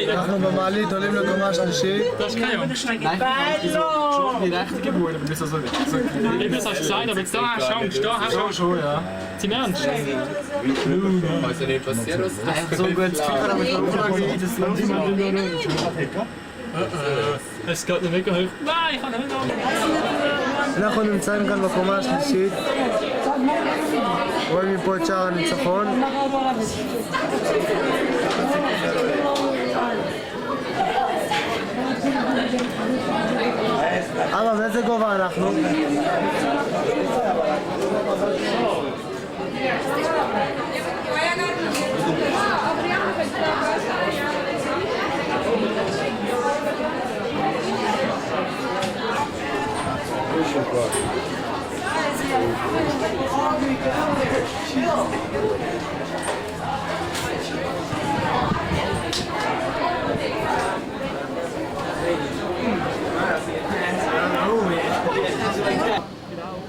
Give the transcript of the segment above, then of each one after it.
אנחנו במעלית עולים לקומה שלישית. Das kann ja. Schon die richtige Bude, aber nicht so wichtig. Ich muss euch sagen, aber jetzt da hast du Angst, da hast du Angst. Schon, ja. Im Ernst? Also nicht passiert was. So gut, das kann aber schon sagen, das ist Es geht nicht mega hoch. Nein, ich kann nicht mehr. אנחנו נמצאים כאן בקומה השלישית. רואים מפה את שער הניצחון. אבא, באיזה גובה אנחנו?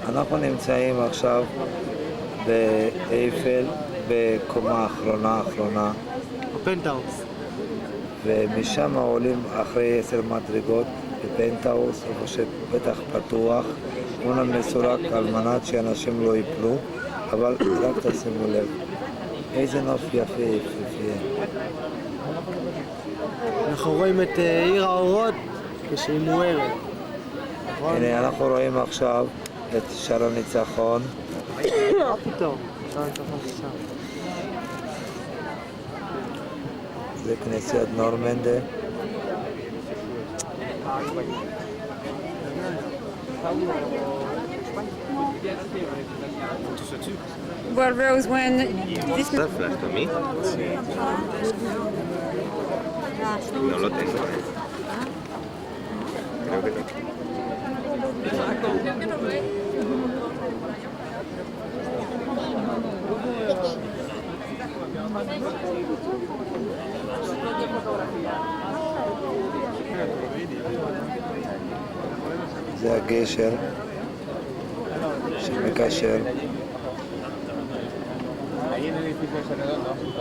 אנחנו נמצאים עכשיו באייפל, בקומה האחרונה, פנטהאוס. ומשם עולים אחרי 10 מדרגות בפנטהאוס, איפה שפתח פתוח, אומנם מסורק על מנת שאנשים לא ייפלו, אבל רק תשימו לב, איזה נוף יפה יפהפה. אנחנו רואים את עיר האורות כשהיא מוארת. הנה אנחנו רואים עכשיו את שער הניצחון. מה פתאום? שער הניצחון זה שם. זה כנסיית נורמנדה. Well, Rose, when this... ¿Flash para mí? No lo tengo. Creo que no. זה הגשר שמקשר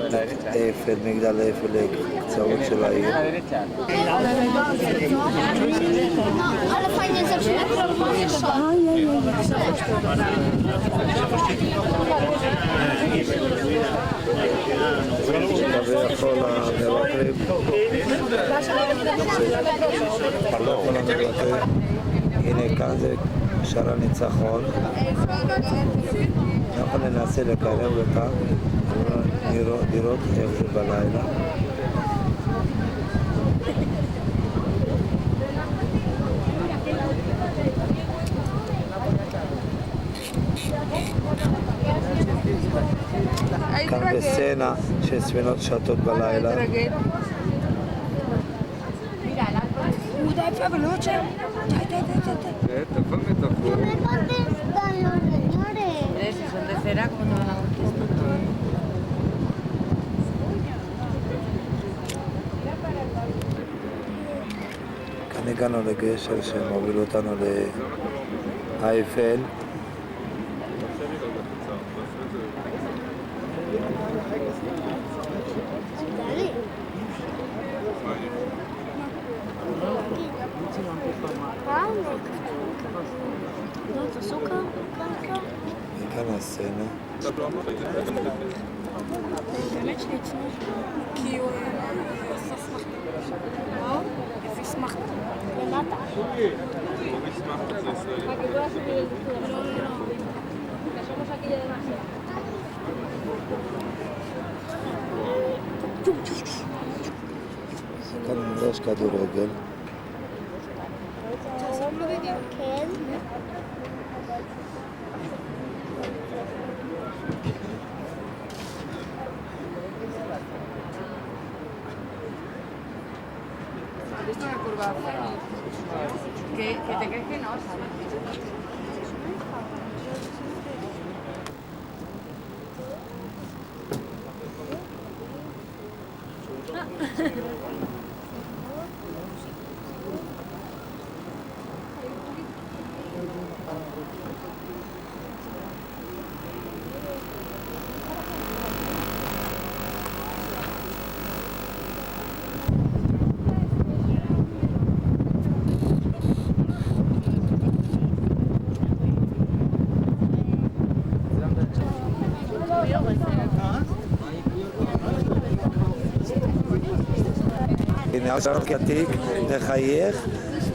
את אייפל, מגדל אייפל לקצוות של העיר. Ale fajnie zawsze כביכול המבקרים, הנה כאן זה שער הניצחון. אנחנו ננסה לקרב לכאן, לראות איך זה בלילה. כאן בסצנה שספינות שטות בלילה. כאן הגענו לגשר שמוביל אותנו לאייפל. וכאן הסצנה. כי הוא ססמך. מה? איפה ישמח? למטה. כאן יש כדורגל. כן. Esto es una curva que te crees que no, ¿sabes? שנייה, שלום כתיק, מחייך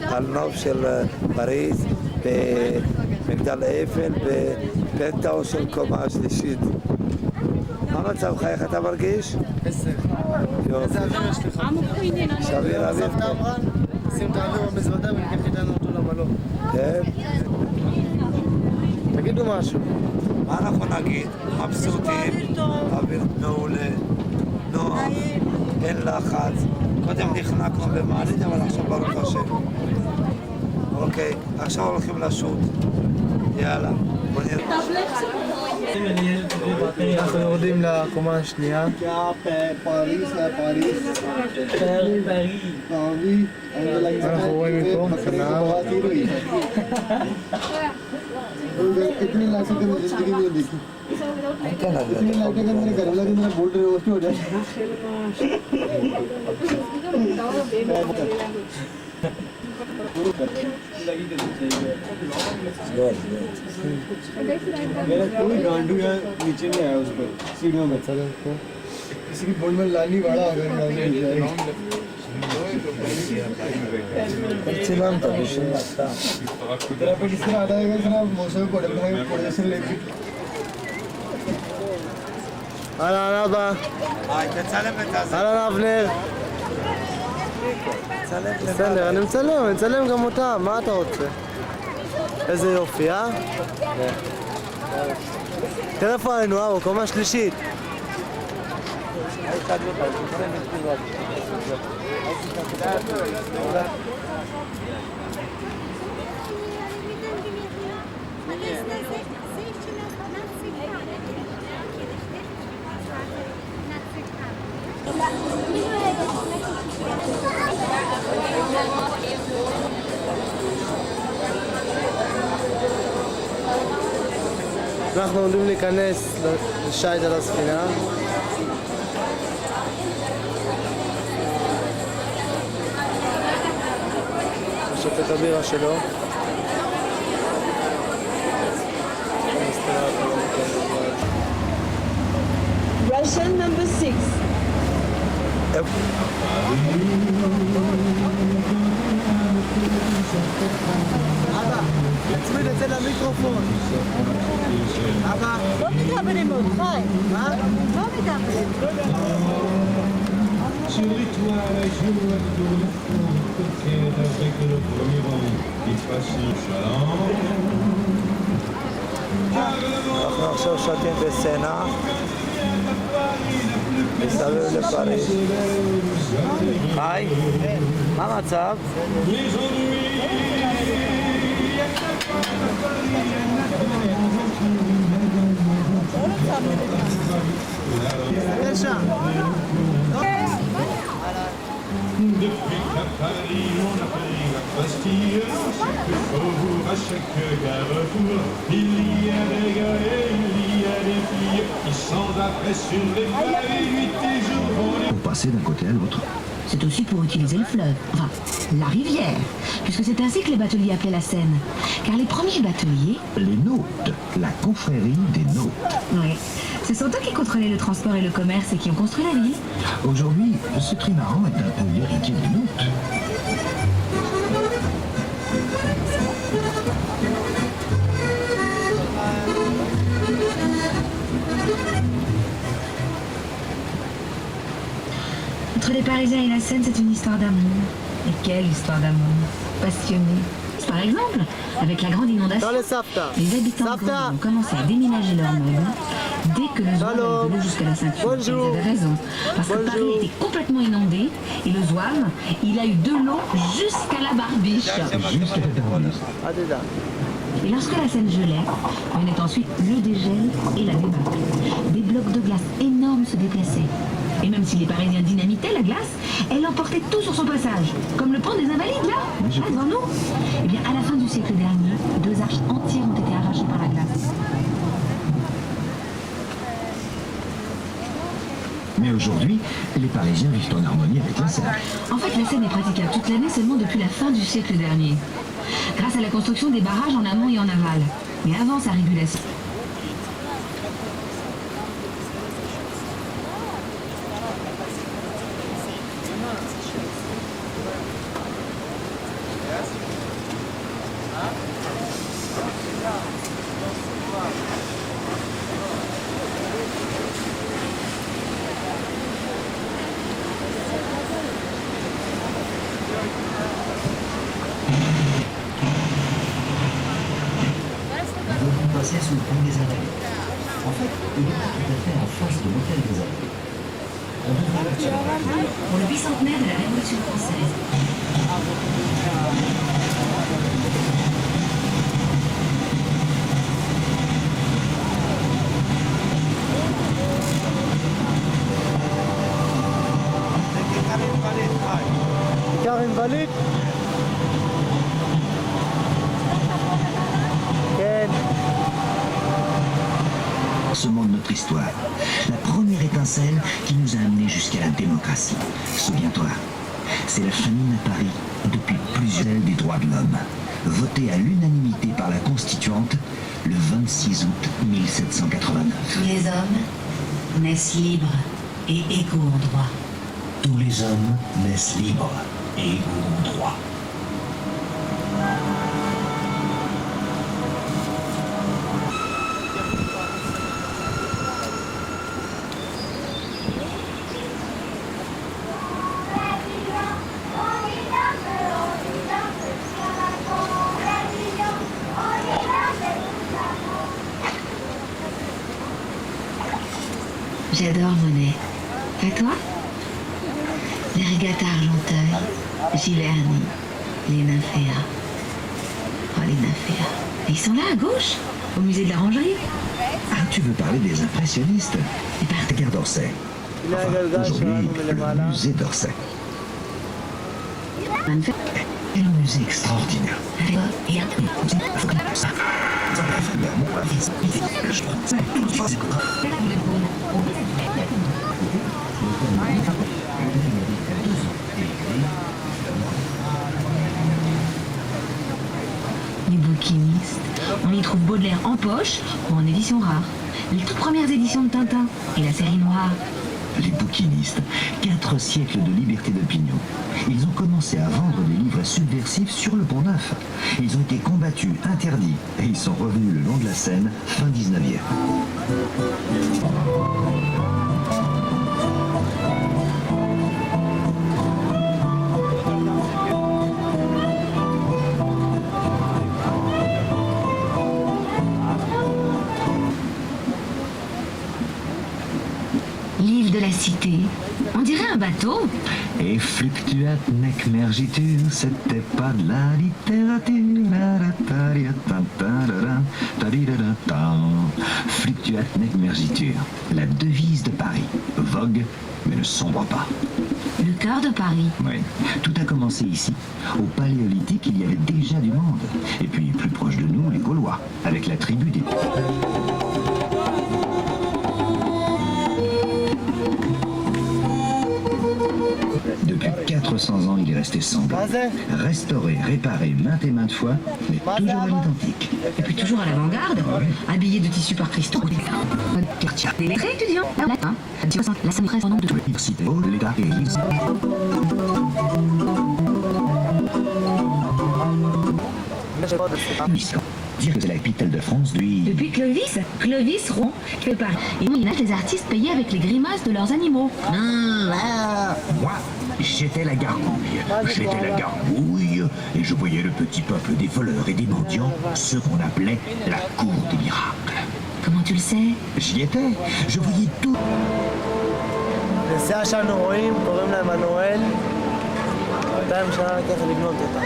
על נוף של פריז, במגדל אפל, בפנטהאוס של קומה השלישית. מה מצבך? איך אתה מרגיש? בסדר. יופי. איזה אוויר יש לך? סביר אוויר. סבתא אמרה, שים את האוויר במזוודה וניקח איתנו אותו למלון. כן. תגידו משהו. מה אנחנו נגיד? מבסוטים, אוויר מעולה, נוח, אין לחץ. קודם נחנקנו במעלית, אבל עכשיו ברוך השם. אוקיי, עכשיו הולכים לשוט. יאללה, בוא נראה. אנחנו יורדים לקומה השנייה. אנחנו רואים מפה את הנהר. इतनी लाइटें तो मेरी जिंदगी में नहीं देखी इतनी लाइटें तो मेरे घर वाला मेरा बोल्ट रोस्ट हो जाए मेरा कोई गांडू यहाँ नीचे नहीं आया उस पर सीढ़ियों में किसी की बोल्ट में लाली वाड़ा अगर צילמת בשביל אתה. तेरा पे किसने आता है कि मौसम कोऑर्डिनेशन लेके אהלן אבא. תצלם את הזה. אהלן אבנר. בסדר, אני מצלם גם אותה, מה אתה רוצה? איזה יופי, אה? תראה איפה היינו, אבו, קומה שלישית. אנחנו עומדים להיכנס לשייט על הספינה. שותה את הבירה שלו. Russian number 6. אבא, תצמיד את זה למיקרופון. אבא. לא מדברים עוד, חיים. מה? לא מדברים. Sur l'étoile, je vois tout le fond, coquette avec le premier vent qui passe sur אנחנו עכשיו שותים בסצנה מסביב לפריז. היי, מה המצב? תשע. Depuis qu'à Paris on a pris la Bastille, chaque faubourg, à chaque carrefour, il y a des gars et il y a des filles qui s'embarquent sur les pavés, nuit et jour pour les... Pour passer d'un côté à l'autre. C'est aussi pour utiliser le fleuve, enfin la rivière, puisque c'est ainsi que les bateliers appelaient la Seine. Car les premiers bateliers... Les nautes, la confrérie des nautes. Oui, ce sont eux qui contrôlaient le transport et le commerce et qui ont construit la ville. Aujourd'hui, ce trimaran est un peu l'héritier des nautes. Entre les Parisiens et la Seine, c'est une histoire d'amour. Et quelle histoire d'amour passionnée. Par exemple, avec la grande inondation, les habitants de Grenoble ont commencé à déménager leurs meubles dès que le Zouave avait de l'eau jusqu'à la ceinture. Et ils avaient raison, parce que Paris était complètement inondé et le Zouave, il a eu de l'eau jusqu'à la barbiche. Et lorsque la Seine gelait, venait ensuite le dégel et la débâcle. Des blocs de glace énormes se déplaçaient. Et même si les Parisiens dynamitaient la glace, elle emportait tout sur son passage. Comme le pont des Invalides, là, devant nous. Eh bien, à la fin du siècle dernier, 2 arches entières ont été arrachées par la glace. Mais aujourd'hui, les Parisiens vivent en harmonie avec la Seine. En fait, la Seine est praticable toute l'année seulement depuis la fin du siècle dernier. Grâce à la construction des barrages en amont et en aval. Mais avant sa régulation. Il est tout à fait en face de l'hôtel des Alpes. Pour le bicentenaire de la Révolution française. עיקר אינוולid? כן. Commencement de notre histoire, la première étincelle qui nous a amenés jusqu'à la démocratie. Souviens-toi, c'est la famine à Paris depuis plusieurs années des droits de l'homme, votée à l'unanimité par la Constituante le 26 août 1789. Tous les hommes naissent libres et égaux en droit. Tous les hommes naissent libres et égaux en droit. J'adore Monet. Et toi? Les régatas Argenteuil, Giverny, les nymphéas. Oh, les nymphéas. Et ils sont là, à gauche, au musée de l'Orangerie. Ah, tu veux parler des impressionnistes? Regarde d'Orsay. Enfin, aujourd'hui, le musée d'Orsay. Et un musée extraordinaire. Et un les bouquinistes. On y trouve Baudelaire en poche ou en édition rare. Les toutes premières éditions de Tintin et la série noire. Les bouquinistes, 4 siècles de liberté d'opinion. Ils ont commencé à vendre des livres subversifs sur le Pont Neuf. Ils ont été combattus, interdits, et ils sont revenus le long de la Seine, fin 19e. L'île de la Cité. On dirait un bateau. Et fluctuat nec mergitur, c'était pas de la littérature. Fluctuat nec mergitur, la devise de Paris. Vogue, mais ne sombre pas. Le cœur de Paris. Oui, tout a commencé ici. Au Paléolithique, il y avait déjà du monde. Et puis, plus proche de nous, les Gaulois, avec la tribu des... Depuis 400 ans, il est resté semblable. Restauré, réparé maintes et maintes fois, mais toujours à l'identique. Et puis toujours à l'avant-garde, habillé de tissu par Christo. Des lettrés étudiants. Latin. La scène reste en nombre de tout. L'université, l'État et l'Église. Dire que c'est la capitale de France, lui... Depuis Clovis Rouen, qui fait Paris. Et il y a des artistes payés avec les grimaces de leurs animaux. Moi, j'étais la gargouille. J'étais la gargouille, et je voyais le petit peuple des voleurs et des mendiants, ce qu'on appelait la cour des miracles. Comment tu le sais? J'y étais, je voyais tout. נסיעה שאנו רואים, קוראים לה עמנואל. 200 שנה לקח לבנות אותה.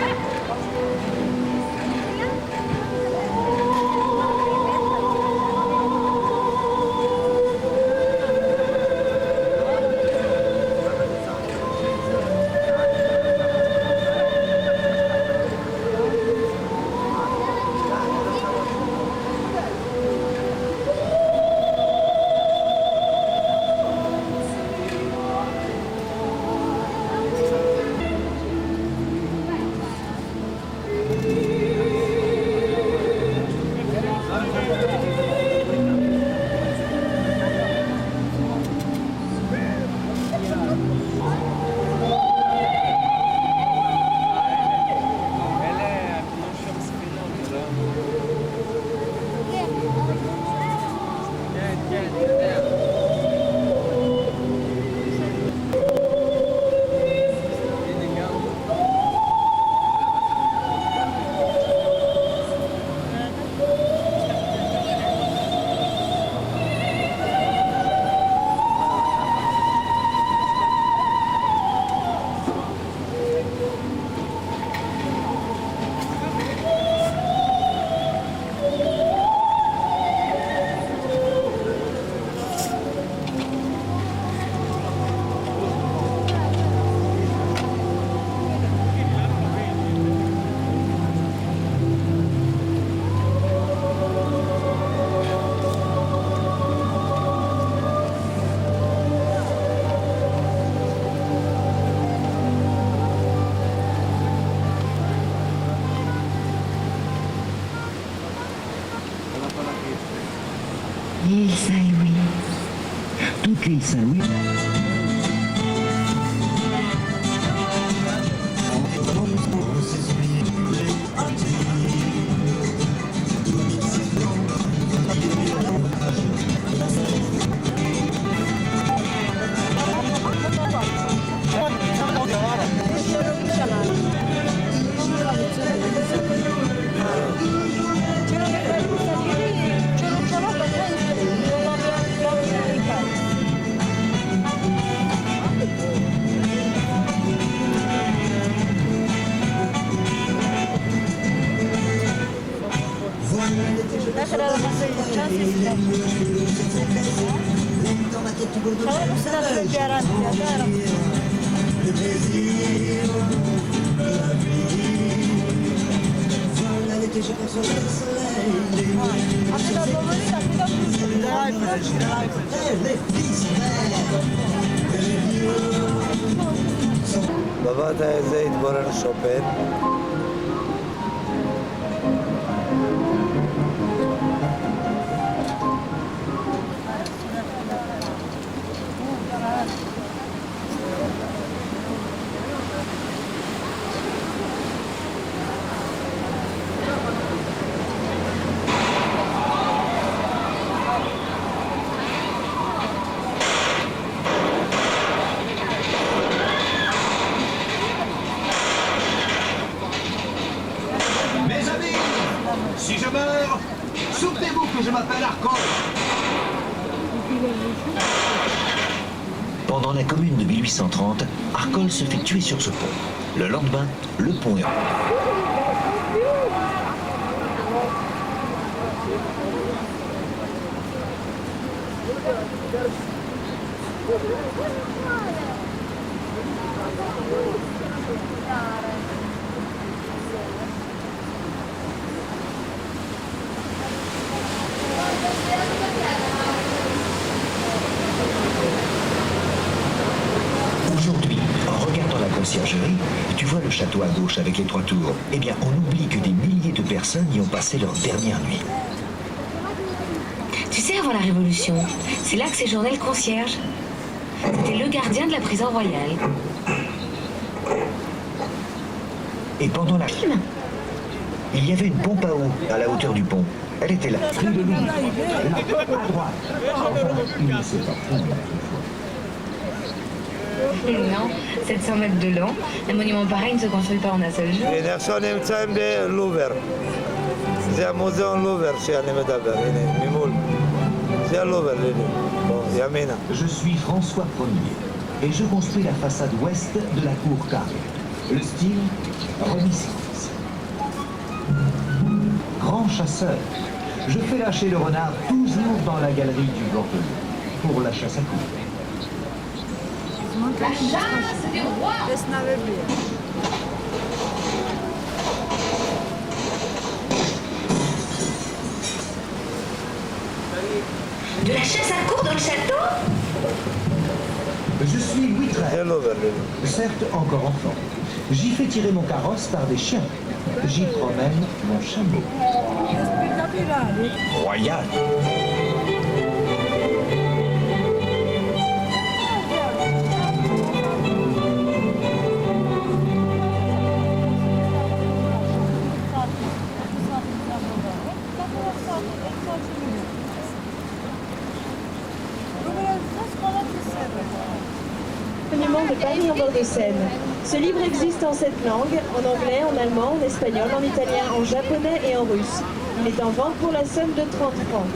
L'île Saint-Louis. Toute l'île Saint-Louis. בבית הזה התגורר שופן. Si je meurs, souvenez-vous que je m'appelle Arcole. Pendant la commune de 1830, Arcole se fait tuer sur ce pont. Le lendemain, le pont est... Aujourd'hui, en regardant la conciergerie, tu vois le château à gauche avec les 3 tours. Eh bien, on oublie que des milliers de personnes y ont passé leur dernière nuit. Tu sais, avant la Révolution, c'est là que séjournait le concierge. C'était le gardien de la prison royale. Et pendant la... Il y avait une pompe à eau à la hauteur du pont. Elle était là. Rue de Louvre. Là, à droite. Il ne s'est pas trompé. Non, 700 mètres de long. Un monument pareil ne se construit pas en un seul jour. הנה עכשיו נמצאים בלובר. זה המוזיאון לובר שאני מדבר, הנה, ממול. זה הלובר, הנה, בוא, ימינה. Je suis François Ier et je construis la façade ouest de la cour carrée. Le style Renaissance. Grand chasseur, je fais lâcher le renard toujours dans la galerie du Bordelais pour la chasse à courre. La chasse des rois! De la chasse à courre dans le château? Je suis Louis XIII, certes encore enfant. J'y fais tirer mon carrosse par des chiens. J'y promène mon chameau. Royal. De Paris en bord de Seine. Ce livre existe en 7 langues, en anglais, en allemand, en espagnol, en italien, en japonais et en russe. Il est en vente pour la somme de 30 francs.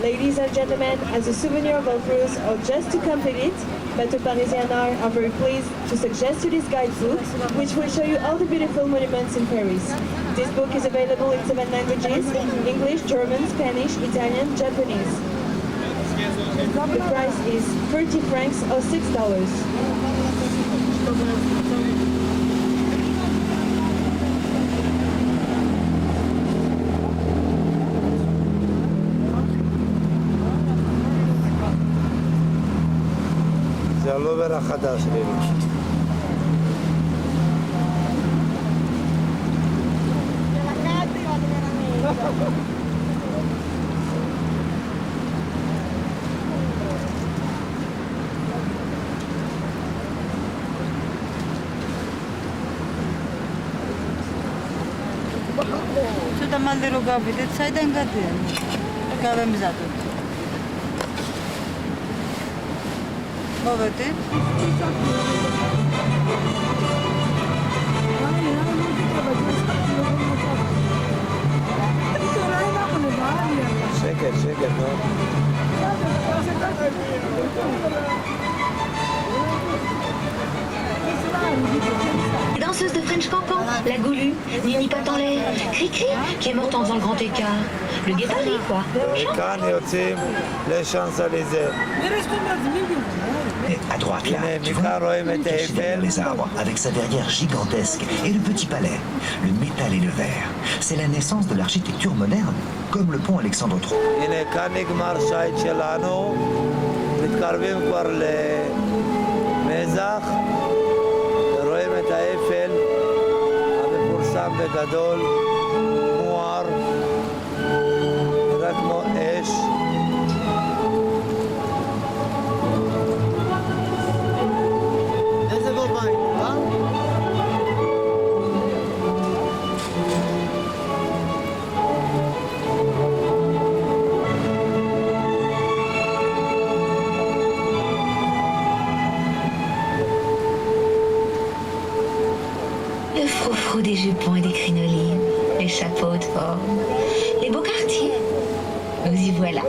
Ladies and gentlemen, as a souvenir of our cruise or just to complete it, Bateau Parisien and I are very pleased to suggest you this guidebook, which will show you all the beautiful monuments in Paris. This book is available in 7 languages: English, German, Spanish, Italian, Japanese. The price is 30 francs or $6. זה הלובר החדש, לילי. მალე რო გავიდეთ, საიდან გადიან? გავემზადოთ. მოვედით. שקט, נו. Danseuse de French Cancan, la Goulue, Nini Patte en l'air, Cricri, qui est morte en faisant le grand écart. Le guet-apens, quoi. וכאן יוצאים לשאנזליזה. Et à droite, là, tu vois, caché derrière les arbres, avec sa verrière gigantesque et le petit palais, le métal et le verre. C'est la naissance de l'architecture moderne, comme le pont Alexandre III. הנה, כאן נגמר שייט שלנו, מתקרבים כבר למזח, רואים את האפל המפורסם בגדול, מואר, נראה כמו אש. איזה גובה היא, אה? Le froufrou des jupons et des crinolines, les chapeaux de forme, les beaux quartiers. Nous y voilà.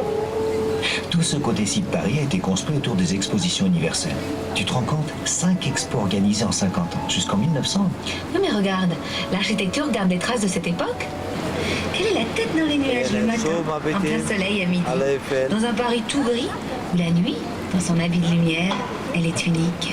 Tout ce côté-ci de Paris a été construit autour des expositions universelles. Tu te rends compte? 5 expos organisés en 50 ans, jusqu'en 1900. Non mais regarde, l'architecture garde des traces de cette époque. Quelle est la tête dans les nuages le matin, en plein soleil à midi, dans un Paris tout gris, où la nuit, dans son habit de lumière, elle est unique.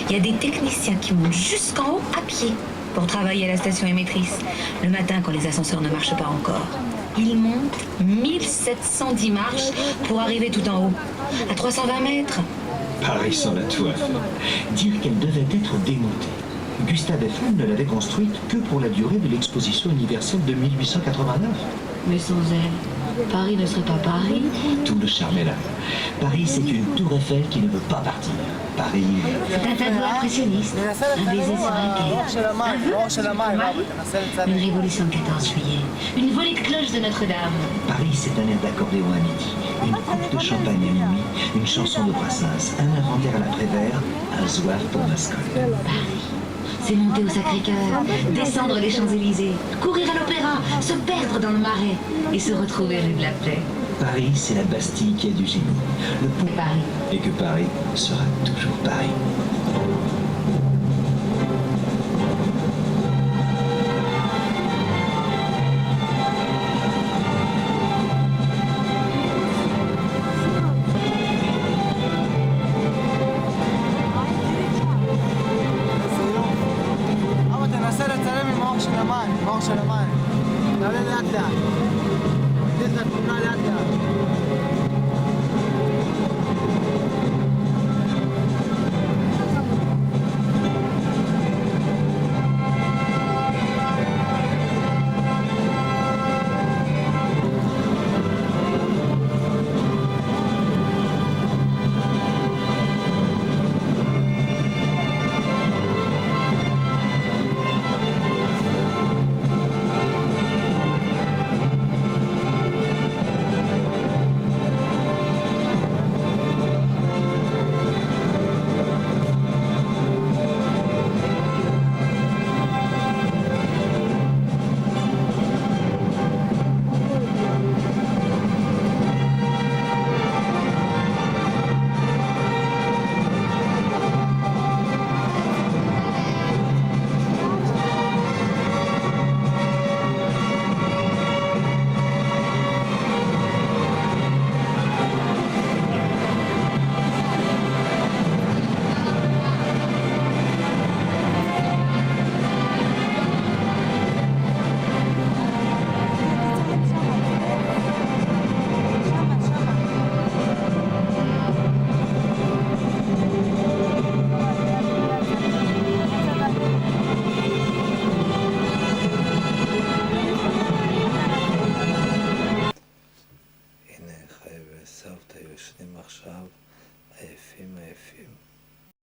Il y a des techniciens qui montent jusqu'en haut à pied pour travailler à la station émettrice, le matin quand les ascenseurs ne marchent pas encore. Ils montent 1710 marches pour arriver tout en haut, à 320 mètres. Paris sans la tour Eiffel. Dire qu'elle devait être démontée. Gustave Eiffel ne l'avait construite que pour la durée de l'exposition universelle de 1889. Mais sans elle, Paris ne serait pas Paris. Tout le charme est là. Paris, c'est une tour Eiffel qui ne veut pas partir. Paris... C'est un tableau impressionniste, un baiser sur un quai, une révolution le 14 juillet, une volée de cloches de Notre-Dame. Paris, c'est un air d'accordéon à midi, une coupe de champagne à minuit, une chanson de Brassens, un inventaire à la Prévert, un zouave pour mascotte. Paris, c'est monter au Sacré-Cœur, descendre les Champs-Élysées, courir à l'Opéra, se perdre dans le Marais et se retrouver rue de la Paix. Paris, c'est la Bastille qui a du génie. Le pont Paris. Et que Paris sera toujours Paris. אבא, תנסה לצלם עם האור של המים, תעלה לאט לאט. תתן את התמונה לאט לאט.